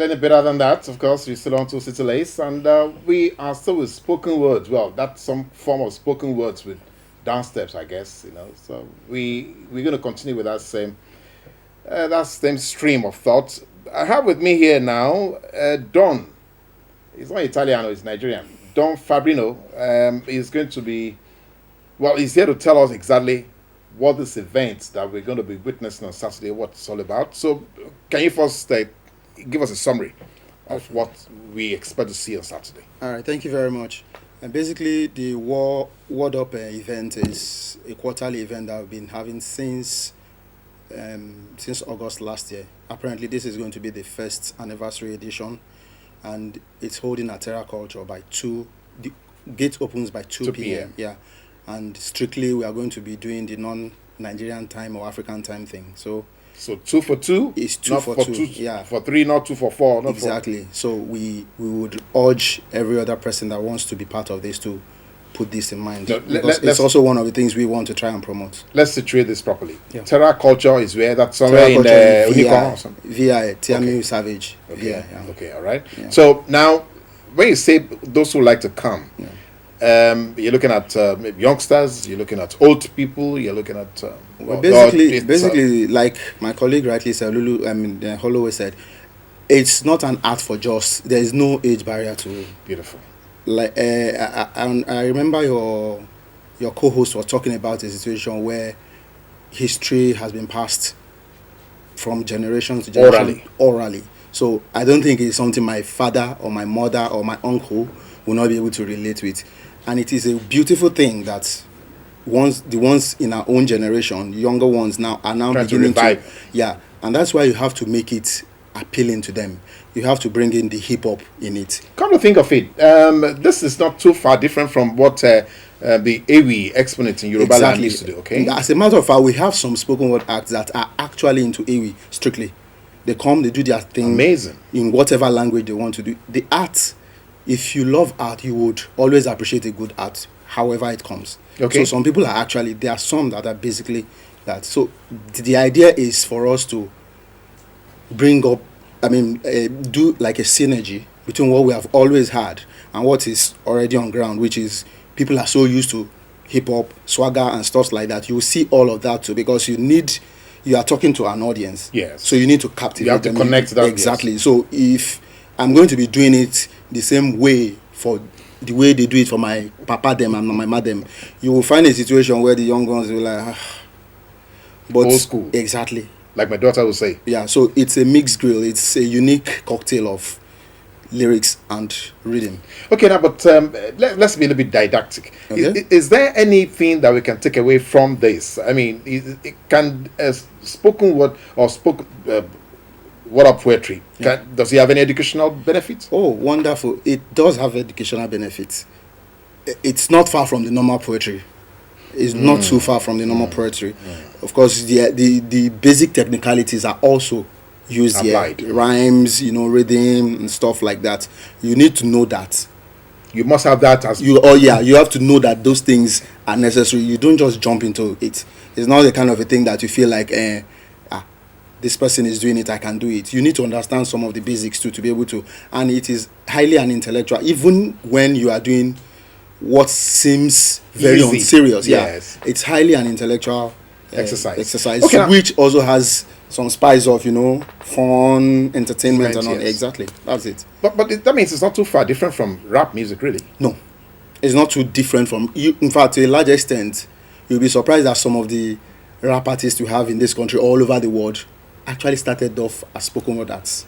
Any better than that, of course, we still on to City Lace, and we are still with spoken words. Well, that's some form of spoken words with downsteps, I guess. So we're going to continue with that same stream of thought. I have with me here now Don. He's not Italiano, he's Nigerian. Don Fabrino is going to be, well, he's here to tell us exactly what this event that we're going to be witnessing on Saturday, what it's all about. So, can you first give us a summary of what we expect to see on Saturday? All right, thank you very much. And basically, the World Up event is a quarterly event that we've been having since August last year. Apparently, this is going to be the first anniversary edition, and it's holding at Terra Culture by 2. The gate opens by 2 p.m. Yeah, and strictly we are going to be doing the non-Nigerian time or African time thing. So 2 for 2 is 2 not for 2. Yeah, for 3, not 2 for 4. Not exactly. So we would urge every other person that wants to be part of this to put this in mind, because it's also one of the things we want to try and promote. Let's situate this properly. Yeah. Terra Culture is where? That's somewhere in VI, Tiamiu Savage. Okay. Yeah. Okay, all right. Yeah. So now, when you say those who like to come, you're looking at maybe youngsters, you're looking at old people, you're looking at... basically, like my colleague rightly said, Holloway said, it's not an art for just, there is no age barrier to it. Beautiful. Like I remember your co-host was talking about a situation where history has been passed from generation to generation orally. So I don't think it's something my father or my mother or my uncle will not be able to relate with. And it is a beautiful thing that the ones in our own generation, younger ones now, are now beginning to and that's why you have to make it appealing to them. You have to bring in the hip hop in it. Come to think of it, this is not too far different from what the Ewi exponent in Yoruba land used to do. Okay. As a matter of fact, we have some spoken word acts that are actually into Ewi strictly. They come, they do their thing. Amazing. In whatever language they want to do. The art, if you love art, you would always appreciate a good art, however it comes. Okay. So some people are actually, there are some that are basically that. So the idea is for us to bring up, do like a synergy between what we have always had and what is already on ground, which is people are so used to hip-hop, swagger and stuff like that. You will see all of that too, because you are talking to an audience. Yes. So you need to captivate You have to them. connect that. Exactly. Yes. So if I'm going to be doing it the same way for the way they do it for my papa them and my madam, you will find a situation where the young ones will like, but old school. Exactly. Like my daughter will say. Yeah, so it's a mixed grill. It's a unique cocktail of lyrics and rhythm. Okay, now, but let's be a little bit didactic. Okay. Is there anything that we can take away from this? I mean, can spoken word or spoken word of poetry, does it have any educational benefits? Oh, wonderful. It does have educational benefits. It's not far from the normal poetry. It's not too far from the normal poetry. Of course, the basic technicalities are also used applied here. Rhymes, rhythm and stuff like that. You need to know that. You must have that as you. Oh yeah, you have to know that those things are necessary. You don't just jump into it. It's not the kind of a thing that you feel like, this person is doing it, I can do it. You need to understand some of the basics too to be able to. And it is highly an intellectual, even when you are doing what seems very unserious. Yes. Yeah, it's highly an intellectual exercise. Okay, which also has some spice of fun, entertainment, and all. Yes. Exactly, that's it. But that means it's not too far different from rap music, really. No, it's not too different from. In fact, to a large extent, you'll be surprised that some of the rap artists we have in this country, all over the world, actually started off as spoken word arts.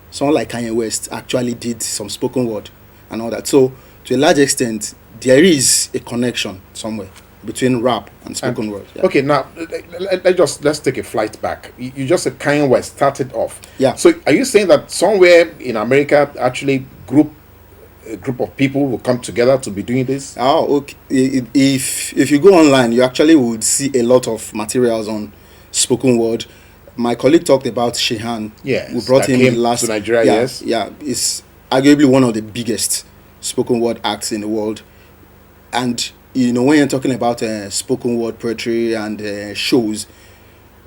Someone like Kanye West actually did some spoken word and all that. So, to a large extent, there is a connection somewhere between rap and spoken word. Yeah. Okay, now let's take a flight back. You just said Kanye West started off. Yeah. So are you saying that somewhere in America, actually a group of people will come together to be doing this? Oh, okay. If you go online, you actually would see a lot of materials on spoken word. My colleague talked about Shehan. Yes. We brought him last to Nigeria. Yeah, yes. Yeah, it's arguably one of the biggest spoken word acts in the world. And when you're talking about spoken word poetry and shows,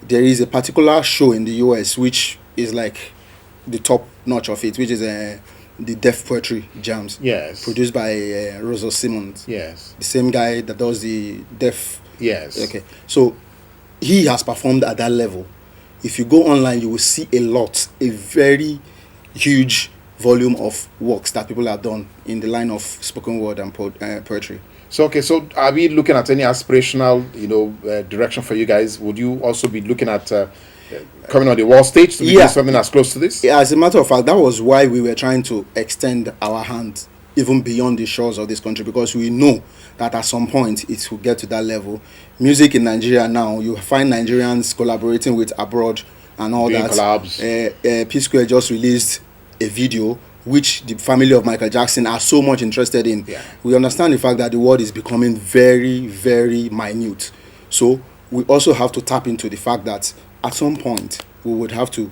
there is a particular show in the US which is like the top notch of it, which is the Deaf Poetry Jams. Yes. Produced by Rosa Simmons. Yes. The same guy that does the Deaf. Yes. Okay. So he has performed at that level. If you go online, you will see a very huge volume of works that people have done in the line of spoken word and poetry. So okay, so are we looking at any aspirational, direction for you guys? Would you also be looking at coming on the world stage to be doing something as close to this? As a matter of fact, that was why we were trying to extend our hand even beyond the shores of this country, because we know that at some point it will get to that level. Music in Nigeria now, you find Nigerians collaborating with abroad and all doing that. Collabs. P-Square just released a video which the family of Michael Jackson are so much interested in. Yeah. We understand the fact that the world is becoming very, very minute. So we also have to tap into the fact that at some point we would have to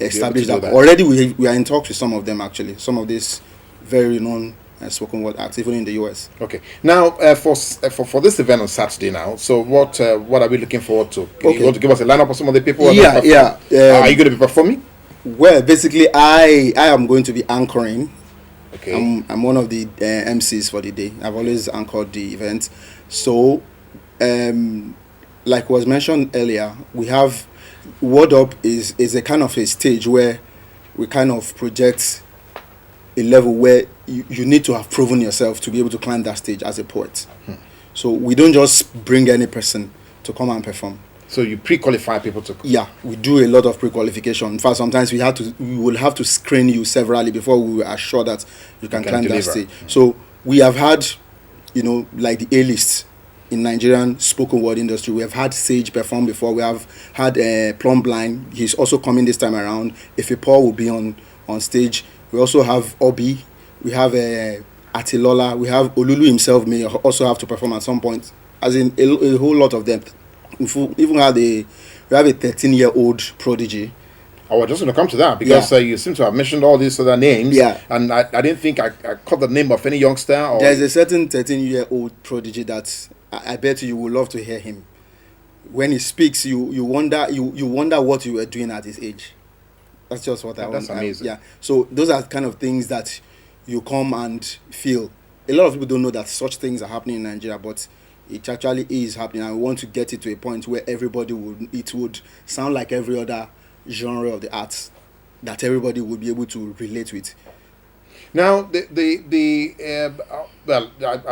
establish that. Already we are in talks with some of them, actually. Some of these very known spoken word acts, even in the US. Okay. Now, for this event on Saturday now, so what are we looking forward to? Okay. You want to give us a lineup of some of the people? Are you going to be performing? Well, basically, I am going to be anchoring. Okay. I'm one of the MCs for the day. I've always anchored the event. So, like was mentioned earlier, we have Word Up is a kind of a stage where we kind of project a level where you need to have proven yourself to be able to climb that stage as a poet. So we don't just bring any person to come and perform. So you pre-qualify people to... Yeah, we do a lot of pre-qualification. In fact, sometimes we will have to screen you severally before we are sure that you can climb that stage. So we have had, like the A-list in Nigerian spoken word industry. We have had Sage perform before. We have had Plum Blind. He's also coming this time around. Festour will be on stage. We also have Obi. We have Atilola. We have Olulu himself may also have to perform at some point. As in a whole lot of them. We even have we have a 13-year-old prodigy. I was just going to come to that because you seem to have mentioned all these other names. Yeah. And I didn't think I caught the name of any youngster. Or... There's a certain 13-year-old prodigy that I bet you would love to hear him. When he speaks, you wonder what you were doing at his age. That's just what I want. That's amazing. Yeah. So those are kind of things that you come and feel. A lot of people don't know that such things are happening in Nigeria, but it actually is happening, and we want to get it to a point where it would sound like every other genre of the arts that everybody would be able to relate with. Now, I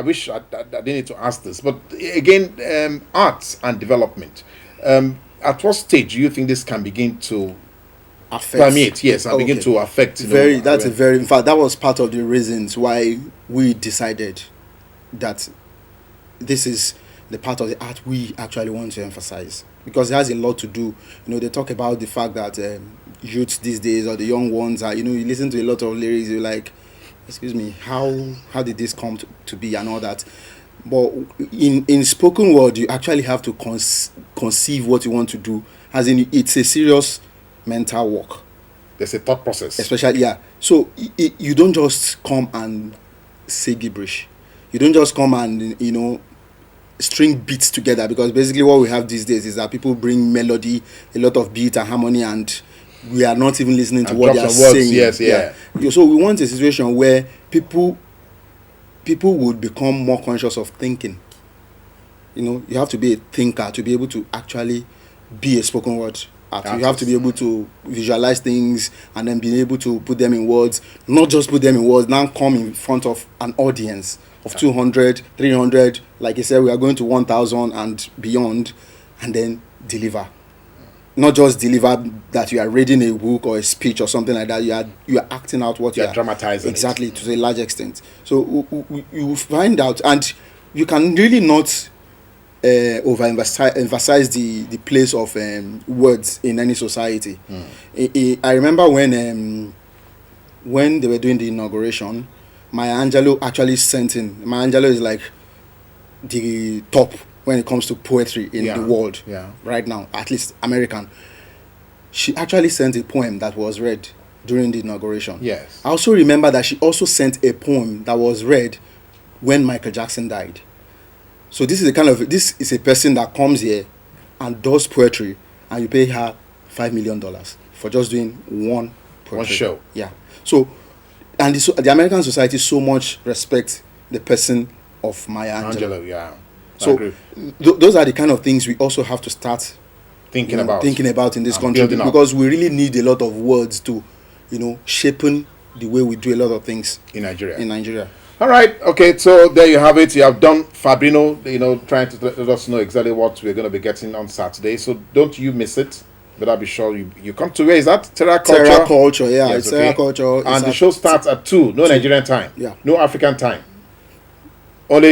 wish I didn't need to ask this, but again, arts and development. At what stage do you think this can begin to permeate? Yes, and begin to affect. In fact, that was part of the reasons why we decided that this is the part of the art we actually want to emphasize, because it has a lot to do. They talk about the fact that youths these days, or the young ones, are, you listen to a lot of lyrics, you're like, excuse me, how did this come to be and all that. But in spoken word, you actually have to conceive what you want to do, as in it's a serious mental work. There's a thought process. Especially, so you don't just come and say gibberish. You don't just come and, string beats together, because basically what we have these days is that people bring melody, a lot of beat and harmony, and we are not even listening to what they are saying. Yes, yeah. So we want a situation where people would become more conscious of thinking. You have to be a thinker to be able to actually be a spoken word artist. You have to be able to visualize things and then be able to put them in words. Not just put them in words, now come in front of an audience of 200, 300, like you said, we are going to 1,000 and beyond, and then deliver. Not just deliver that you are reading a book or a speech or something like that. You are acting out what you are dramatizing. Exactly, to a large extent. So you find out, and you can really not emphasize the place of words in any society. I remember when they were doing the inauguration, Maya Angelou actually sent in. Maya Angelou is like the top when it comes to poetry in the world right now, at least American. She actually sent a poem that was read during the inauguration. Yes. I also remember that she also sent a poem that was read when Michael Jackson died. So this is a person that comes here and does poetry, and you pay her $5 million for just doing one one show. Yeah. So, and the American society so much respect the person of Maya Angelou. Yeah. So those are the kind of things we also have to start thinking about in this country, because we really need a lot of words to, shaping the way we do a lot of things in Nigeria. All right. Okay. So there you have it. You have done Fabrino, trying to let us know exactly what we're going to be getting on Saturday. So don't you miss it. But I'll be sure you come to where is that? Terra Culture, yeah. Yes, Terra Culture. And the show starts at 2, no Nigerian time. Yeah. No African time. Only